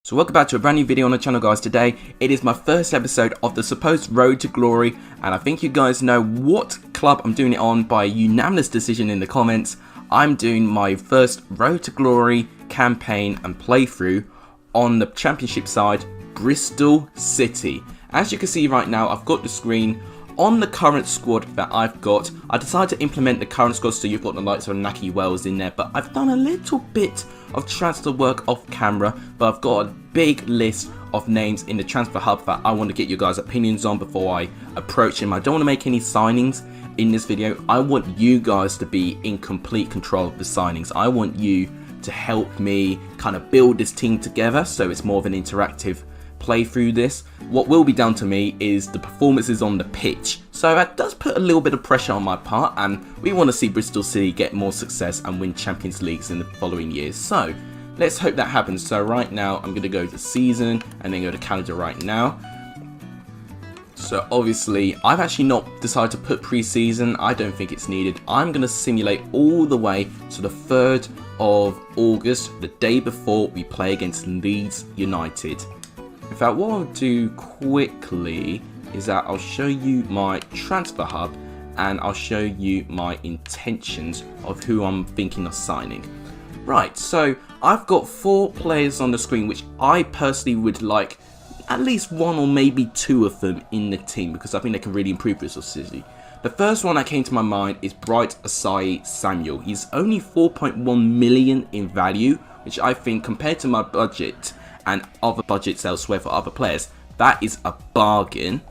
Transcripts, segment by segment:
So welcome back to a brand new video on the channel, guys. Today it is my first episode of the supposed road to glory, and I think you guys know what club I'm doing it on by unanimous decision in the comments. I'm doing my first road to glory campaign and playthrough on the championship side, Bristol City. As you can see right now, I've got the screen on the current squad that I've got. I decided to implement the current squad, so you've got the likes of Naki Wells in there, but I've done a little bit of transfer work off camera, but I've got a big list of names in the transfer hub that I want to get you guys' opinions on before I approach him. I don't want to make any signings in this video. I want you guys to be in complete control of the signings. I want you to help me kind of build this team together, so it's more of an interactive play through this. What will be down to me is the performances on the pitch, so that does put a little bit of pressure on my part, and we want to see Bristol City get more success and win Champions Leagues in the following years. So let's hope that happens. So right now I'm going to go to season and then go to calendar right now. So obviously I've actually not decided to put pre-season. I don't think it's needed. I'm going to simulate all the way to the 3rd of August, the day before we play against Leeds United. In fact, what I'll do quickly is that I'll show you my transfer hub and I'll show you my intentions of who I'm thinking of signing. Right, so I've got 4 players on the screen which I personally would like at least 1 or maybe 2 of them in the team, because I think they can really improve Bristol City. The first one that came to my mind is Bright Asai Samuel. He's only 4.1 million in value, which I think compared to my budget and other budgets elsewhere for other players, that is a bargain.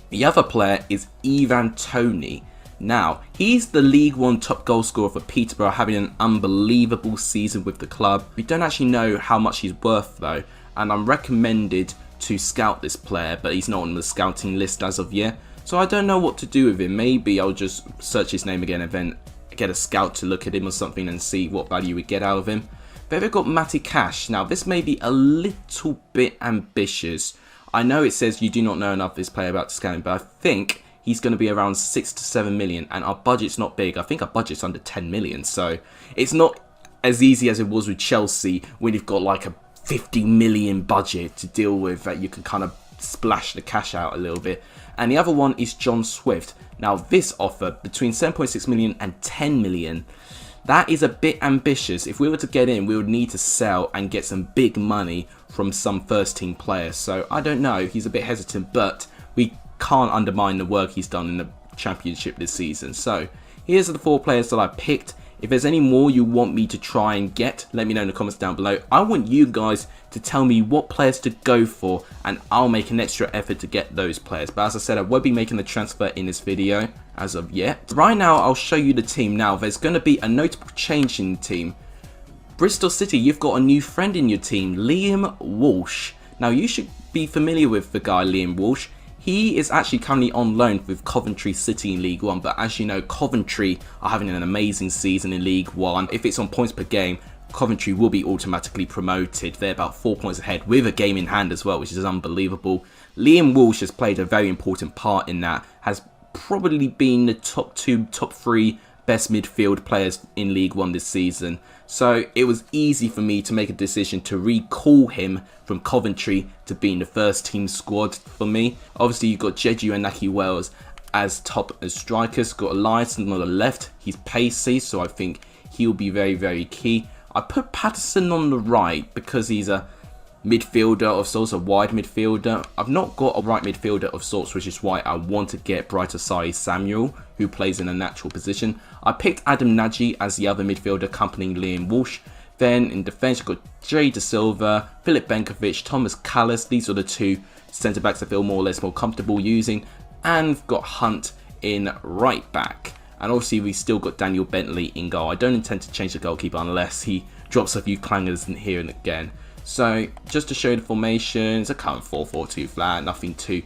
The other player is Ivan Toney. Now, he's the League One top goal scorer for Peterborough, having an unbelievable season with the club. We don't actually know how much he's worth though, and I'm recommended to scout this player, but he's not on the scouting list as of yet. So I don't know what to do with him. Maybe I'll just search his name again and then get a scout to look at him or something and see what value we get out of him. Then we've got Matty Cash. Now this may be a little bit ambitious. I know it says you do not know enough of this player about to scout him, but I think he's going to be around 6 to 7 million, and our budget's not big. I think our budget's under 10 million, so it's not as easy as it was with Chelsea when you've got like a 50 million budget to deal with that you can kind of splash the cash out a little bit. And the other one is John Swift. Now this offer between 7.6 million and 10 million, that is a bit ambitious. If we were to get in, we would need to sell and get some big money from some first team players. So I don't know, he's a bit hesitant, but we can't undermine the work he's done in the championship this season. So here's the 4 players that I picked. If there's any more you want me to try and get, let me know in the comments down below. I want you guys to tell me what players to go for, and I'll make an extra effort to get those players. But as I said, I won't be making the transfer in this video as of yet. Right now, I'll show you the team. Now, there's going to be a notable change in the team. Bristol City, you've got a new friend in your team, Liam Walsh. Now, you should be familiar with the guy, Liam Walsh. He is actually currently on loan with Coventry City in League One, but as you know, Coventry are having an amazing season in League One. If it's on points per game, Coventry will be automatically promoted. They're about 4 points ahead with a game in hand as well, which is unbelievable. Liam Walsh has played a very important part in that, has probably been the top 2, top 3 best midfield players in League One this season. So it was easy for me to make a decision to recall him from Coventry to being the first team squad for me. Obviously you've got Jeju and Naki Wells as top as strikers. Got Eliasson on the left. He's pacey, so I think he'll be very, very key. I put Patterson on the right because he's a midfielder of sorts, a wide midfielder. I've not got a right midfielder of sorts, which is why I want to get Bright Asai Samuel, who plays in a natural position. I picked Adam Nagy as the other midfielder accompanying Liam Walsh. Then in defence, you've got Jay De Silva, Filip Benkovic, Thomas Callas. These are the 2 centre-backs I feel more or less more comfortable using. And we've got Hunt in right back. And obviously we still got Daniel Bentley in goal. I don't intend to change the goalkeeper unless he drops a few clangers in here and again. So just to show you the formation, it's a current 4-4-2 flat, nothing too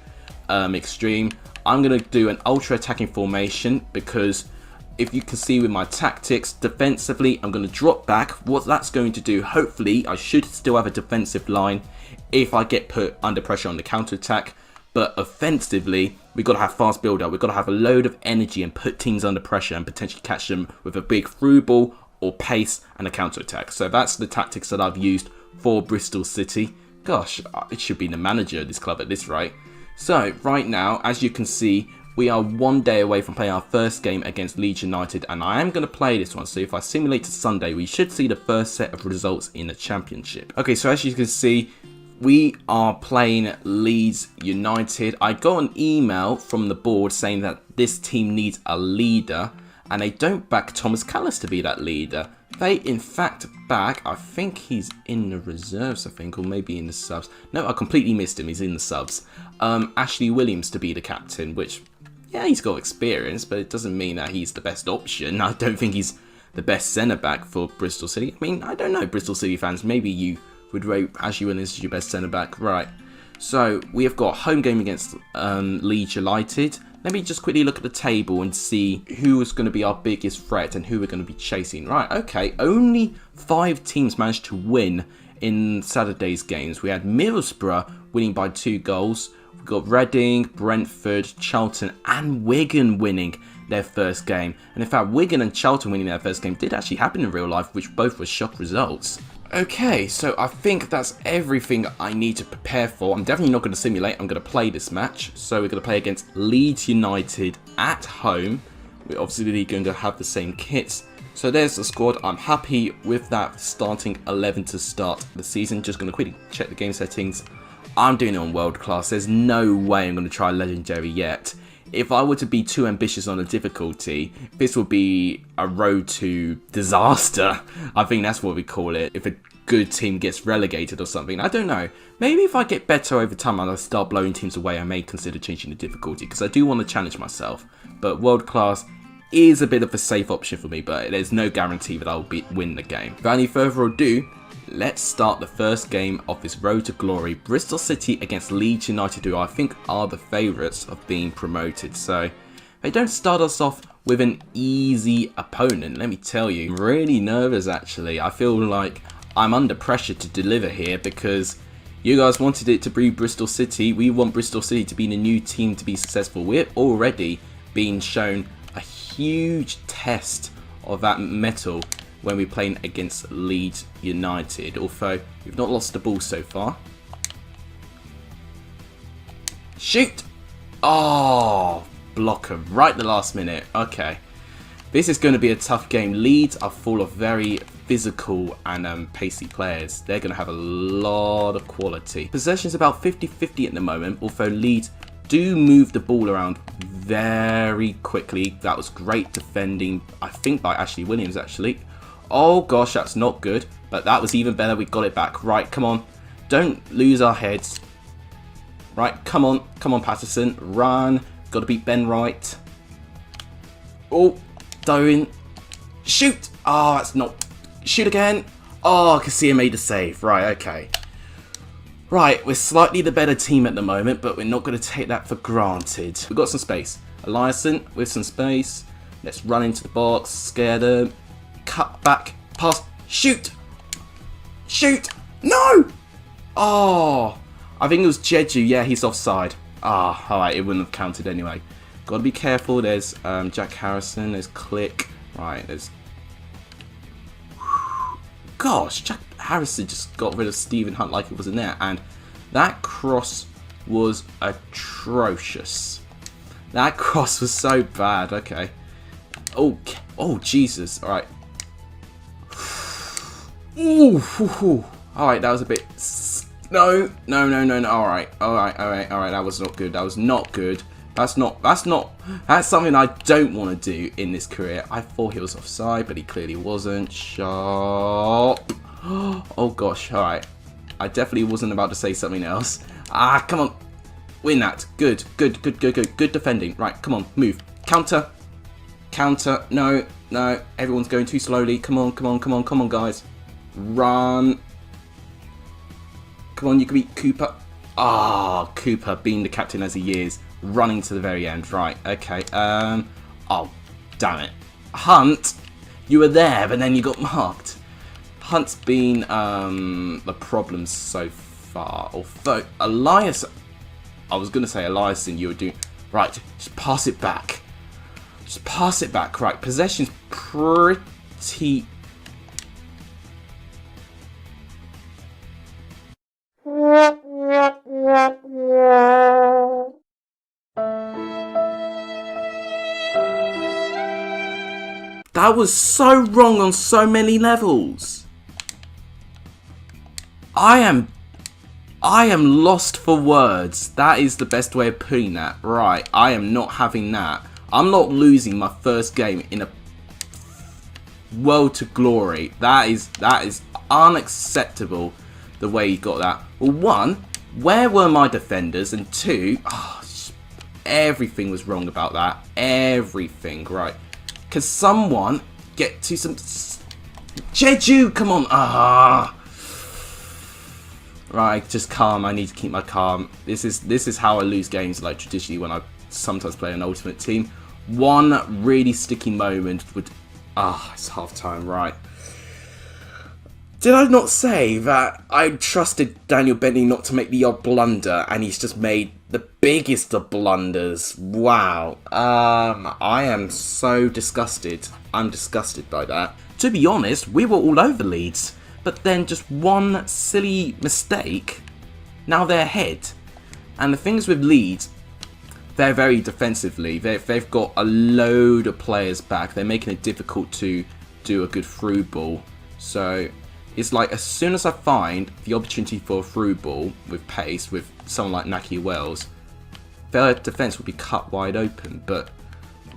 extreme. I'm going to do an ultra attacking formation because if you can see with my tactics, defensively I'm going to drop back. What that's going to do, hopefully I should still have a defensive line if I get put under pressure on the counter attack. But offensively, we've got to have fast build up. We've got to have a load of energy and put teams under pressure and potentially catch them with a big through ball or pace and a counter attack. So that's the tactics that I've used for Bristol City. Gosh, it should be the manager of this club at this rate. So, right now, as you can see, we are 1 day away from playing our first game against Leeds United, and I am going to play this one. So if I simulate to Sunday, we should see the first set of results in the Championship. Okay, so as you can see, we are playing Leeds United. I got an email from the board saying that this team needs a leader, and they don't back Thomas Callis to be that leader. They, in fact, back, I think he's in the reserves, I think, or maybe in the subs. No, I completely missed him. He's in the subs. Ashley Williams to be the captain, which, yeah, he's got experience, but it doesn't mean that he's the best option. I don't think he's the best centre-back for Bristol City. I mean, I don't know, Bristol City fans. Maybe you would rate Ashley Williams as your best centre-back. Right. So, we have got a home game against Leeds United. Let me just quickly look at the table and see who is going to be our biggest threat and who we're going to be chasing. Right, okay. Only 5 teams managed to win in Saturday's games. We had Middlesbrough winning by 2 goals. We've got Reading, Brentford, Charlton and Wigan winning their first game. And in fact, Wigan and Charlton winning their first game did actually happen in real life, which both were shock results. Okay, so I think that's everything I need to prepare for. I'm definitely not going to simulate. I'm going to play this match. So we're going to play against Leeds United at home. We're obviously going to have the same kits. So there's the squad. I'm happy with that starting 11 to start the season. Just going to quickly check the game settings. I'm doing it on world class. There's no way I'm going to try legendary yet. If I were to be too ambitious on the difficulty, this would be a road to disaster. I think that's what we call it. If a good team gets relegated or something. I don't know. Maybe if I get better over time and I start blowing teams away, I may consider changing the difficulty because I do want to challenge myself. But world class is a bit of a safe option for me, but there's no guarantee that I'll win the game. Without any further ado, let's start the first game of this road to glory. Bristol City against Leeds United, who I think are the favourites of being promoted. So they don't start us off with an easy opponent, let me tell you. I'm really nervous actually. I feel like I'm under pressure to deliver here because you guys wanted it to be Bristol City. We want Bristol City to be the new team to be successful. We're already being shown a huge test of that mettle when we're playing against Leeds United. Although, we've not lost the ball so far. Shoot! Oh, blocker right the last minute. Okay. This is going to be a tough game. Leeds are full of very physical and pacey players. They're going to have a lot of quality. Possession's about 50-50 at the moment, although Leeds do move the ball around very quickly. That was great defending, I think, by Ashley Williams, actually. Oh, gosh, that's not good. But that was even better. We got it back. Right, come on. Don't lose our heads. Right, come on. Come on, Patterson. Run. Got to beat Ben Wright. Oh, Darwin. Shoot. Oh, that's not... Shoot again. Oh, I can see him made the save. Right, okay. Right, we're slightly the better team at the moment, but we're not going to take that for granted. We've got some space. Eliasson with some space. Let's run into the box. Scare them. Cut back. Pass. Shoot. Shoot. No. Oh. I think it was Jeju. Yeah, he's offside. Ah, alright, it wouldn't have counted anyway. Got to be careful. There's Jack Harrison. There's Click. Right, there's... Gosh, Jack Harrison just got rid of Stephen Hunt like it wasn't there. And that cross was atrocious. That cross was so bad. Okay. Oh, Jesus. Alright. Ooh. Alright, that was a bit... No. Alright. That was not good. That was not good. That's something I don't want to do in this career. I thought he was offside, but he clearly wasn't. Shot. Oh gosh, alright. I definitely wasn't about to say something else. Ah, come on. Win that. Good defending. Right, come on, move. Counter. No. Everyone's going too slowly. Come on, guys. Run. Come on, you can beat Cooper. Ah, Cooper being the captain as he is. Running to the very end. Right, okay. Oh, damn it. Hunt, you were there, but then you got marked. Hunt's been the problem so far. Although, Elias... I was going to say Eliasson, you were doing... Right, just pass it back. Right, possession's pretty... That was so wrong on so many levels. I am lost for words. That is the best way of putting that. Right, I am not having that. I'm not losing my first game in a World to Glory. That is unacceptable, the way he got that. Well, one, where were my defenders? And two, everything was wrong about that. Everything, right. Can someone get to some... Jeju, come on. Right, just calm. I need to keep my calm. This is how I lose games, like traditionally when I sometimes play an Ultimate Team. One really sticky moment would... it's half time, right. Did I not say that I trusted Daniel Bentley not to make the odd blunder, and he's just made the biggest of blunders? Wow. I am so disgusted. I'm disgusted by that. To be honest, we were all over Leeds, but then just one silly mistake, now they're ahead. And the things with Leeds, they're very defensively. They've got a load of players back. They're making it difficult to do a good through ball. So it's like as soon as I find the opportunity for a through ball with pace, with someone like Naki Wells, their defence will be cut wide open. But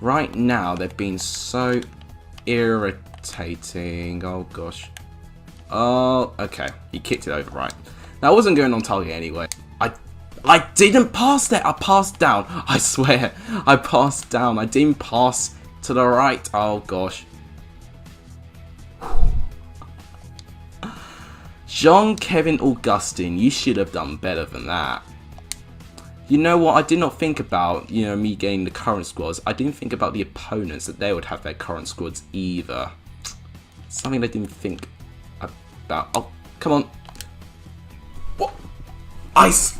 right now they've been so irritating. Oh gosh. Oh, okay. He kicked it over, right. That wasn't going on target anyway. I didn't pass that. I passed down. I swear. I passed down. I didn't pass to the right. Oh, gosh. Jean-Kevin Augustin, you should have done better than that. You know what? I did not think about, me getting the current squads. I didn't think about the opponents, that they would have their current squads either. Something I didn't think about. Oh, come on. What? Ice.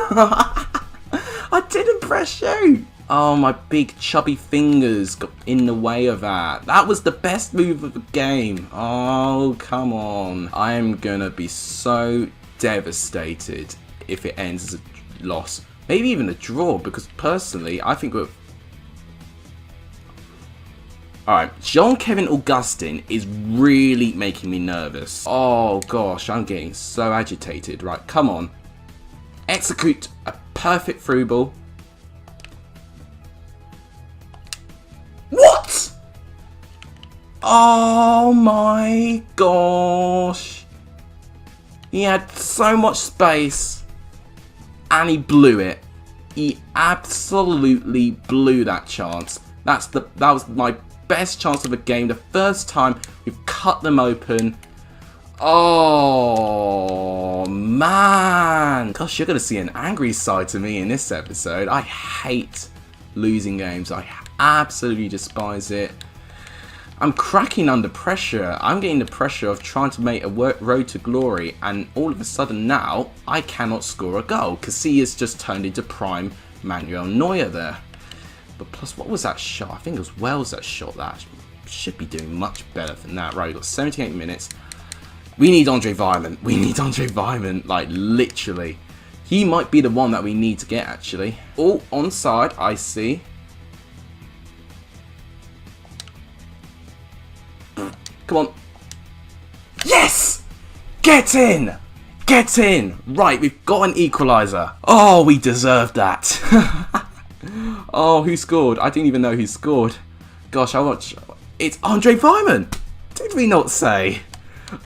I didn't press shoot. Oh, my big chubby fingers got in the way of that. That was the best move of the game. Oh, come on. I am gonna be so devastated if it ends as a loss. Maybe even a draw, because personally, I think we're... Alright, Jean-Kevin Augustin is really making me nervous. Oh gosh, I'm getting so agitated. Right, come on. Execute a perfect through ball. What? Oh my gosh. He had so much space and he blew it. He absolutely blew that chance. That was my best chance of the game. The first time we've cut them open. Oh man, gosh, you're gonna see an angry side to me in this episode. I hate losing games. I absolutely despise it. I'm cracking under pressure. I'm getting the pressure of trying to make a road to glory, and all of a sudden now I cannot score a goal. Casillas just turned into prime Manuel Neuer there. But plus, what was that shot? I think it was Wells that shot that. Should be doing much better than that. Right, we've got 78 minutes. We need Andre Weidman. We need Andre Weidman, like literally. He might be the one that we need to get, actually. Oh, onside, I see. Come on. Yes! Get in! Get in! Right, we've got an equaliser. Oh, we deserved that. Oh, who scored? I didn't even know who scored. Gosh, I watch. It's Andre Weidman! Did we not say?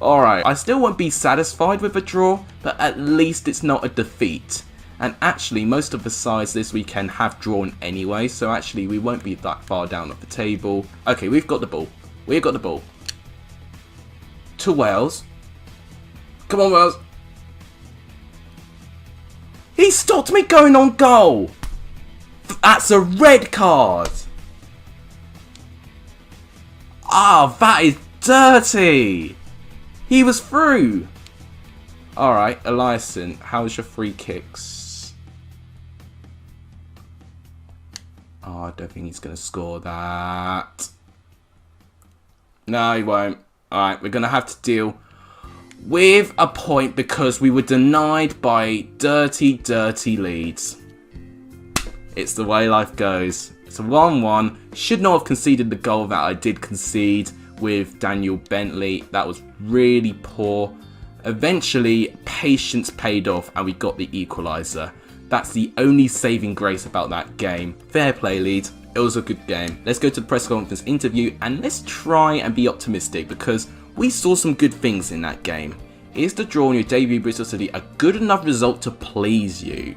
Alright, I still won't be satisfied with a draw, but at least it's not a defeat. And actually, most of the sides this weekend have drawn anyway, so actually we won't be that far down at the table. Okay, we've got the ball. We've got the ball. To Wales. Come on, Wales. He stopped me going on goal. That's a red card. Ah, that is dirty. He was through. Alright, Eliasson, how's your free kicks? Oh, I don't think he's going to score that. No, he won't. Alright, we're going to have to deal with a point because we were denied by dirty, dirty Leeds. It's the way life goes. It's a 1-1. Should not have conceded the goal that I did concede with Daniel Bentley. That was really poor. Eventually, patience paid off and we got the equaliser. That's the only saving grace about that game. Fair play, Leeds. It was a good game. Let's go to the press conference interview and let's try and be optimistic because we saw some good things in that game. Is the draw in your debut Bristol City a good enough result to please you?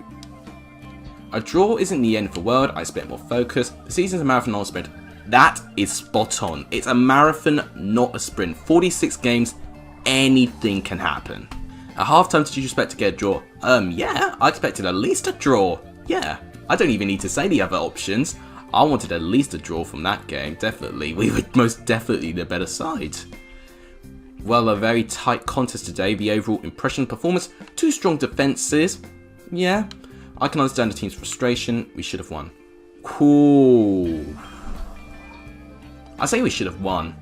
A draw isn't the end of the world. I expect more focus. The season's a marathon, not a sprint. That is spot on. It's a marathon, not a sprint. 46 games, anything can happen. At halftime, did you expect to get a draw? Yeah, I expected at least a draw. Yeah, I don't even need to say the other options. I wanted at least a draw from that game, definitely. We were most definitely the better side. Well, a very tight contest today. The overall impression performance, 2 strong defences. Yeah, I can understand the team's frustration. We should have won. Cool. I say we should have won.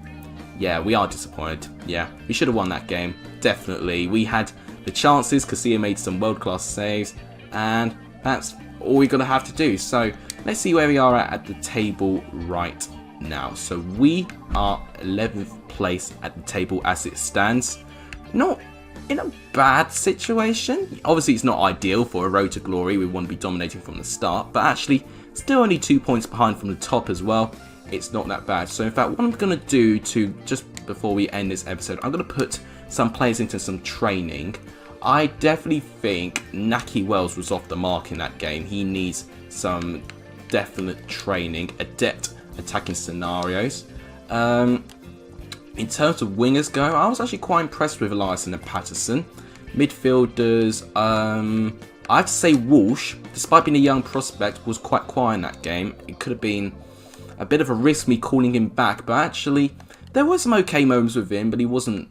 Yeah, we are disappointed. Yeah, we should have won that game. Definitely. We had the chances. Casilla made some world-class saves. And that's all we're going to have to do. So, let's see where we are at the table right now. So, we are 11th place at the table as it stands. Not in a bad situation. Obviously, it's not ideal for a road to glory. We want to be dominating from the start. But actually, still only 2 points behind from the top as well. It's not that bad. So in fact, what I'm going to do to, just before we end this episode, I'm going to put some players into some training. I definitely think Naki Wells was off the mark in that game. He needs some definite training, adept attacking scenarios. In terms of wingers go, I was actually quite impressed with Eliasson and Patterson. Midfielders, I have to say Walsh, despite being a young prospect, was quite quiet in that game. It could have been a bit of a risk me calling him back, but actually there were some okay moments with him, but he wasn't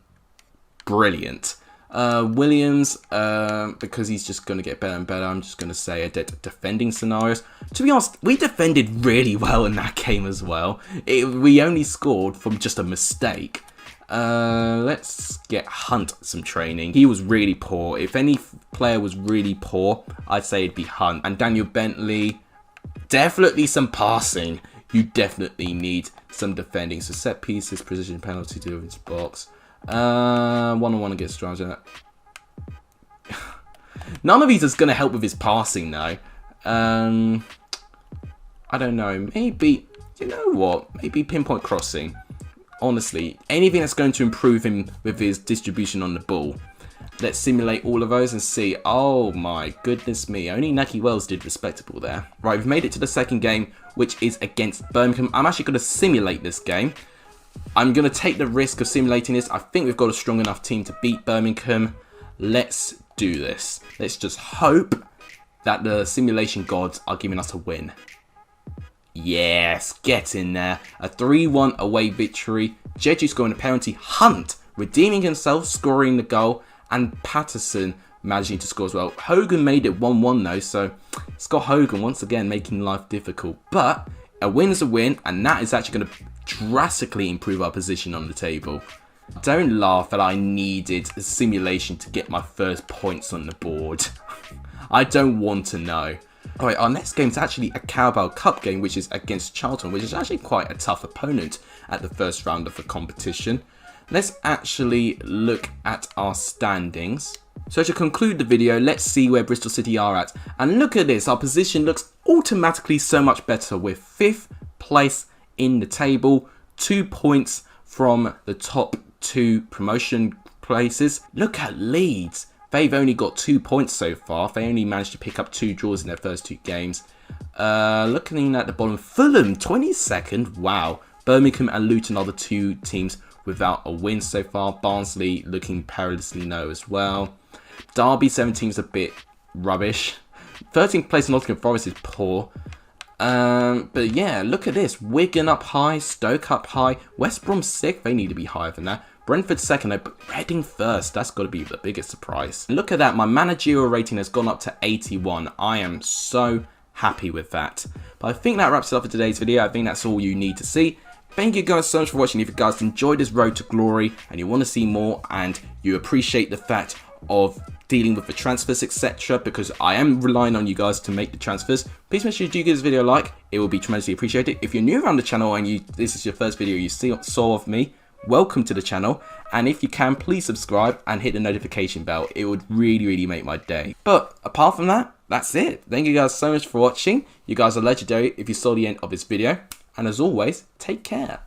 brilliant. Williams, because he's just going to get better and better, I'm just going to say adept defending scenarios. To be honest, we defended really well in that game as well. We only scored from just a mistake. Let's get Hunt some training. He was really poor. If any player was really poor, I'd say it'd be Hunt. And Daniel Bentley, definitely some passing. You definitely need some defending. So set pieces, precision penalty, deliverance box. One-on-one against drives. None of these is going to help with his passing though. I don't know. Maybe, you know what? Maybe pinpoint crossing. Honestly, anything that's going to improve him with his distribution on the ball. Let's simulate all of those and see. Oh my goodness me. Only Naki Wells did respectable there. Right, we've made it to the second game, which is against Birmingham. I'm actually going to simulate this game. I'm going to take the risk of simulating this. I think we've got a strong enough team to beat Birmingham. Let's do this. Let's just hope that the simulation gods are giving us a win. Yes, get in there. A 3-1 away victory. Jeju scoring a penalty. Hunt redeeming himself, scoring the goal. And Patterson managing to score as well. Hogan made it 1-1 though, so Scott Hogan once again making life difficult. But a win's a win, and that is actually going to drastically improve our position on the table. Don't laugh that I needed a simulation to get my first points on the board. I don't want to know. Alright, our next game is actually a Carabao Cup game, which is against Charlton, which is actually quite a tough opponent at the first round of the competition. Let's actually look at our standings. So to conclude the video, let's see where Bristol City are at. And look at this, our position looks automatically so much better. We're 5th place in the table, 2 points from the top 2 promotion places. Look at Leeds. They've only got 2 points so far. They only managed to pick up 2 draws in their first 2 games. Looking at the bottom, Fulham, 22nd. Wow. Birmingham and Luton are the 2 teams without a win so far. Barnsley looking perilously low as well. Derby 17 is a bit rubbish. 13th place in Nottingham Forest is poor. But yeah, look at this. Wigan up high, Stoke up high, West Brom 6th. They need to be higher than that. Brentford 2nd, but Reading 1st. That's got to be the biggest surprise. Look at that. My managerial rating has gone up to 81. I am so happy with that. But I think that wraps it up for today's video. I think that's all you need to see. Thank you guys so much for watching. If you guys enjoyed this road to glory and you want to see more and you appreciate the fact of dealing with the transfers, etc., because I am relying on you guys to make the transfers. Please make sure you do give this video a like. It will be tremendously appreciated. If you're new around the channel and this is your first video you saw of me, welcome to the channel. And if you can, please subscribe and hit the notification bell. It would really make my day. But apart from that, that's it. Thank you guys so much for watching. You guys are legendary if you saw the end of this video. And as always, take care.